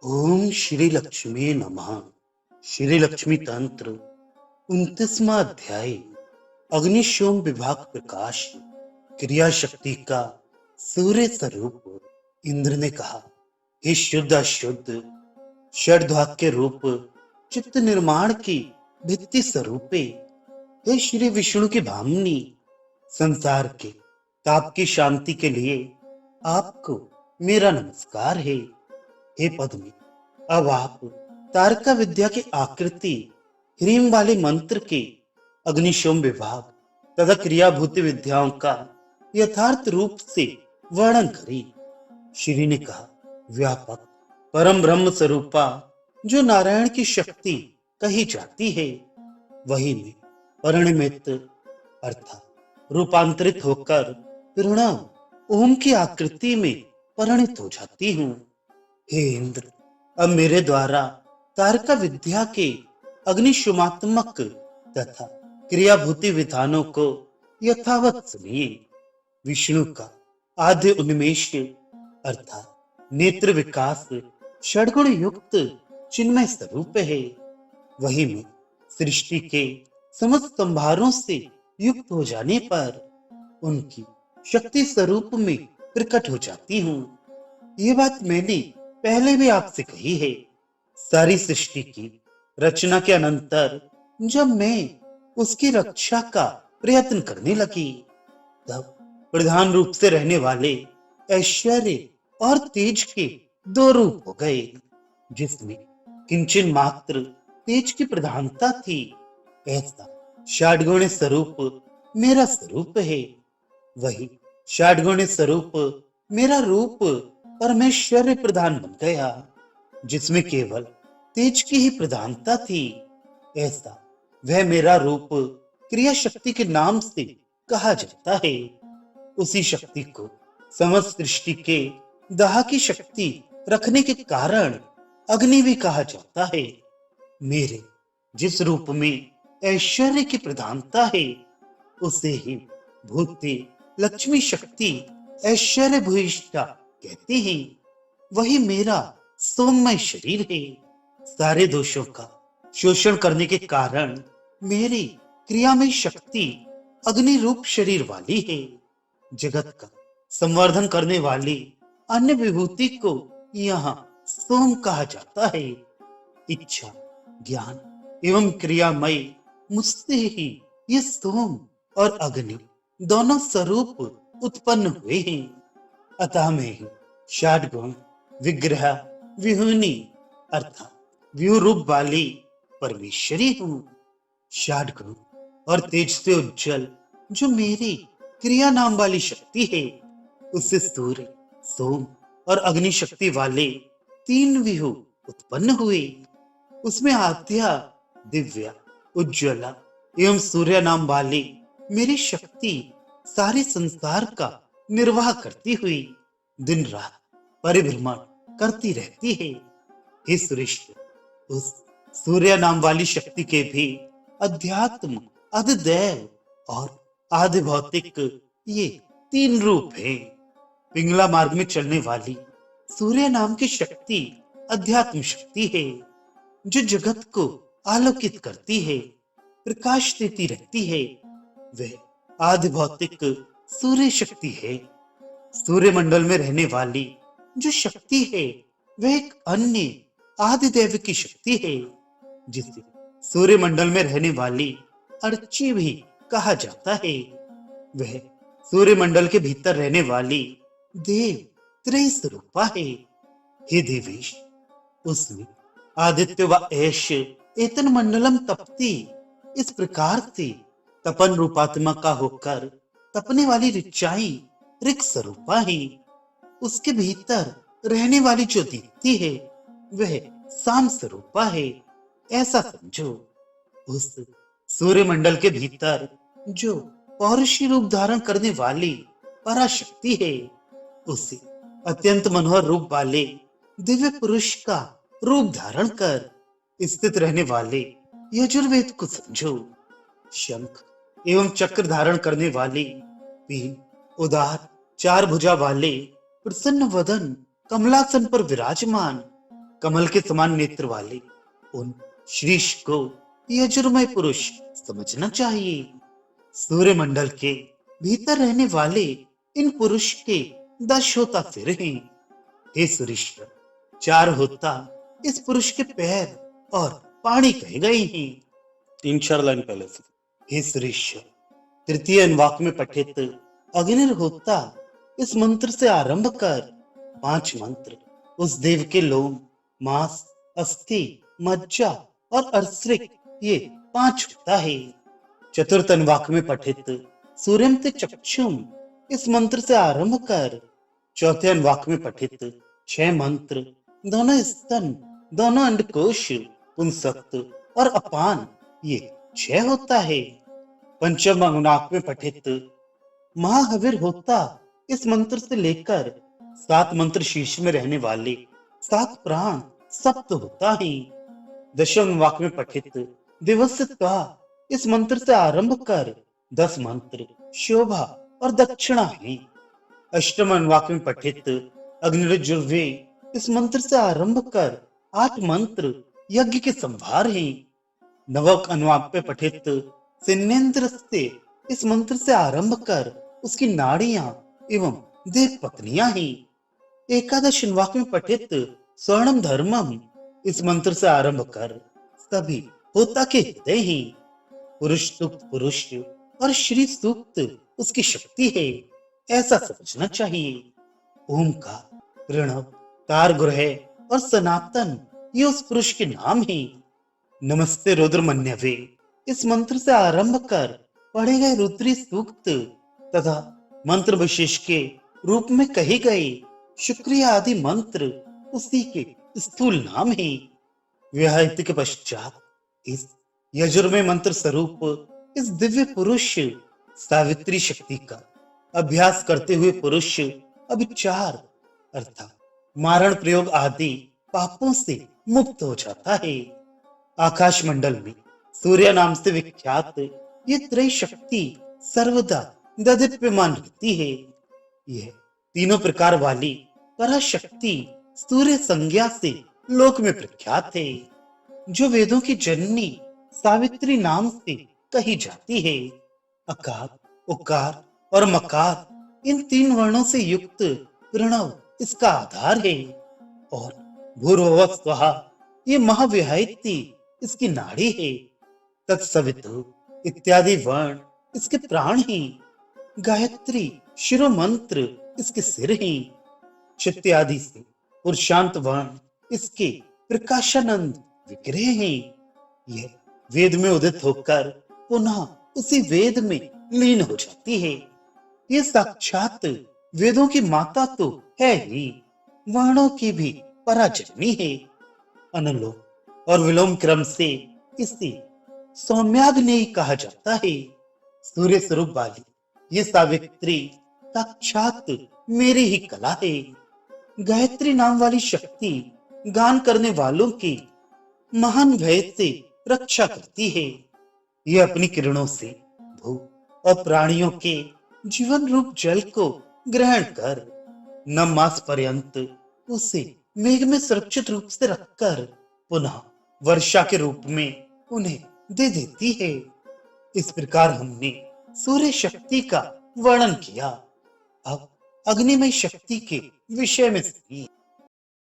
ओम श्री लक्ष्मी नमः। श्री लक्ष्मी तंत्र 29वां अध्याय। अग्निशोम विभाग प्रकाश क्रिया शक्ति का सूर्य स्वरूप। इंद्र ने कहा, हे शुद्ध अशुद्ध षड्धातु के रूप चित्त निर्माण की भित्ति स्वरूपे, हे श्री विष्णु की भामिनी, संसार के ताप की शांति के लिए आपको मेरा नमस्कार है। हे पद्मी, अब आप तारका विद्या की आकृति ह्रीम वाले मंत्र के अग्निशोम विभाग तथा क्रियाभूति विद्याओं का यथार्थ रूप से वर्णन करें। श्री ने कहा, व्यापक परम ब्रह्म स्वरूपा जो नारायण की शक्ति कही जाती है, वही में परिणमित अर्थात रूपांतरित होकर प्रणव ओम की आकृति में परिणित हो जाती हूँ। हे इंद्र, अब मेरे द्वारा तारका विद्या के अग्निशोमात्मक तथा क्रियाभूति विधानों को यथावत सुनिए। विष्णु का आद्य उन्मेष अर्थात नेत्र विकास षड्गुण युक्त चिन्मय स्वरूप है। वही मैं सृष्टि के समस्त संभारों से युक्त हो जाने पर उनकी शक्ति स्वरूप में प्रकट हो जाती हूँ। ये बात मैंने पहले भी आपसे कही है। सारी सृष्टि की रचना के अनंतर जब मैं उसकी रक्षा का प्रयत्न करने लगी, तब प्रधान रूप से रहने वाले ऐश्वर्य और तेज के दो रूप हो गए, जिसमें किंचन मात्र तेज की प्रधानता थी। ऐसा षड्गुण स्वरूप मेरा स्वरूप है। वही षड्गुण स्वरूप मेरा रूप परमेश्वर प्रधान बन गया, जिसमें केवल तेज की ही प्रधानता थी। ऐसा वह मेरा रूप क्रिया शक्ति के नाम से कहा जाता है। उसी शक्ति को समस्त सृष्टि के दाह की शक्ति रखने के कारण अग्नि भी कहा जाता है। मेरे जिस रूप में ऐश्वर्य की प्रधानता है, उसे ही भूते लक्ष्मी शक्ति ऐश्वर्य भूयिष्ठा कहते हैं। वही मेरा सोममय शरीर है। सारे दोषों का शोषण करने के कारण मेरी क्रियामय शक्ति अग्नि रूप शरीर वाली है। जगत का संवर्धन करने वाली अन्य विभूति को यहाँ सोम कहा जाता है। इच्छा, ज्ञान एवं क्रियामय मुझसे ही ये सोम और अग्नि दोनों स्वरूप उत्पन्न हुए हैं। अतः मैं ही षड्गुण विग्रह विहुनी अर्थात व्यू रूप वाली परमेश्वरी हूँ। षड्गुण और तेज से उज्जवल जो मेरी क्रिया नाम वाली शक्ति है, उससे सूर्य, सोम और अग्नि शक्ति वाले तीन विहु उत्पन्न हुए। उसमें आद्या, दिव्या, उज्ज्वला एवं सूर्य नाम वाली मेरी शक्ति सारे संसार का निर्वाह करती हुई दिन रात परिभ्रमण करती रहती है। हे श्रेष्ठ, उस सूर्य नाम वाली शक्ति के भी अध्यात्म, अधिदैव और आदि भौतिक ये तीन रूप हैं। पिंगला मार्ग में चलने वाली सूर्य नाम की शक्ति अध्यात्म शक्ति है, जो जगत को आलोकित करती है, प्रकाश देती रहती है। वह आदि भौतिक सूर्य शक्ति है। सूर्य मंडल में रहने वाली जो शक्ति है, वह एक अन्य आदिदेव की शक्ति है, जिसे सूर्य मंडल में रहने वाली अर्ची भी कहा जाता है। वह सूर्य मंडल के भीतर रहने वाली देव त्रय स्वरूपा है। हे देवेश, उसमें आदित्य व ऐश एतन मंडलम तपती इस प्रकार से तपन रूपात्मा का होकर तपने वाली ऋचाई ऋक स्वरूपा है। उसके भीतर रहने वाली जो दीप्ति है, वह साम स्वरूपा है। ऐसा समझो। उस सूर्य मंडल के भीतर जो पौरुषी रूप धारण करने वाली पराशक्ति है, उसे अत्यंत मनोहर रूप वाले दिव्य पुरुष का रूप धारण कर स्थित रहने वाले यजुर्वेद को समझो। शंख एवं चक्र धारण करने वाली तीन उदार चार भुजा वाले प्रसन्न वदन कमलासन पर विराजमान कमल के समान नेत्र वाले उन शीर्ष को यजुर्मय पुरुष समझना चाहिए। सूर्यमंडल के भीतर रहने वाले इन पुरुष के 10 होता सिर हैं। हे सुरेश्वर, 4 होता इस पुरुष के पैर और पानी कहे गए हैं। 3-4 लाइन पहले से। हे सुरेश्वर, तृतीय अनुवाक में पठित अग्निर्होता इस मंत्र से आरंभ कर 5 मंत्र उस देव के लोम, मांस, अस्थि, मज्जा और अर्श्रिक, ये 5 होता है। चतुर्थ अनुवाक में पठित सूर्यम ते चक्षुम इस मंत्र से आरंभ कर चौथे अनुवाक में पठित 6 मंत्र दोनों स्तन, दोनों अंडकोश, पुंसक्त और अपान, ये 6 होता है। पंचम अनुवाक में पठित महाहविर होता इस मंत्र से लेकर 7 मंत्र शीर्ष में रहने वाले 7 प्राण सप्त होता है। दशम अनुवाक में पठित दिवसत्वा इस मंत्र से आरंभ कर 10 मंत्र शोभा और दक्षिणा है। अष्टम अनुवाक में पठित अग्निर्जुर्वे इस मंत्र से आरंभ कर 8 मंत्र यज्ञ के संभार हैं। नवक अनुवाक में पठित सिन्नेन्द्र से इस मंत्र से आरंभ कर उसकी नाड़ियां एवं देव पत्नियां हैं। एकादश अनुवाक में पठित स्वर्णम धर्मम इस मंत्र से आरंभ कर सभी होता के हृदय हैं। पुरुष सूक्त पुरुष और श्री सूक्त उसकी शक्ति है, ऐसा समझना चाहिए। ओमकार, प्रणव, तारगृह और सनातन ये उस पुरुष के नाम हैं। नमस्ते रुद्रमन्यवे इस मंत्र से आरंभ कर पढ़े गए रुद्री सूक्त तथा मंत्र विशेष के रूप में कहे गए शुक्रिया आदि मंत्र उसी के स्थूल नाम है। विवाहित के पश्चात इस यजुर्मय मंत्र स्वरूप इस दिव्य पुरुष सावित्री शक्ति का अभ्यास करते हुए पुरुष अभिचार अर्थात मारण प्रयोग आदि पापों से मुक्त हो जाता है। आकाश मंडल में सूर्य नाम से विख्यात ये त्रय शक्ति सर्वदा ददीप्यमान रहती है। यह तीनों प्रकार वाली पराशक्ति सूर्य संज्ञा से लोक में प्रख्यात है, जो वेदों की जननी सावित्री नाम से कही जाती है। अकार, उकार और मकार इन 3 वर्णों से युक्त प्रणव इसका आधार है और भूर्भुवः स्वहा ये महाविहायती इसकी नाड़ी है। तत्सवितु इत्यादि वर्ण इसके प्राण हैं। गायत्री शिरो मंत्र इसके सिर हैं। चित्यादि से पुरुषांत वर्ण इसके प्रकाशानंद विग्रह हैं। यह वेद में उदित होकर पुनः उसी वेद में लीन हो जाती है। ये साक्षात वेदों की माता तो है ही, वर्णों की भी पराजननी है। अनुलोम और विलोम क्रम से इसे सौम्याग्नि कहा जाता है। सूर्य स्वरूप वाली ये सावित्री साक्षात मेरी ही कला है। गायत्री नाम वाली शक्ति गान करने वालों की महान भय से रक्षा करती है। यह अपनी किरणों से भू और प्राणियों के जीवन रूप जल को ग्रहण कर 9 मास पर्यंत उसे मेघ में सुरक्षित रूप से रखकर पुनः वर्षा के रूप में उन्हें दे देती है। इस प्रकार हमने सूर्य शक्ति का वर्णन किया। अब अग्निमय शक्ति के विषय में सुनिए।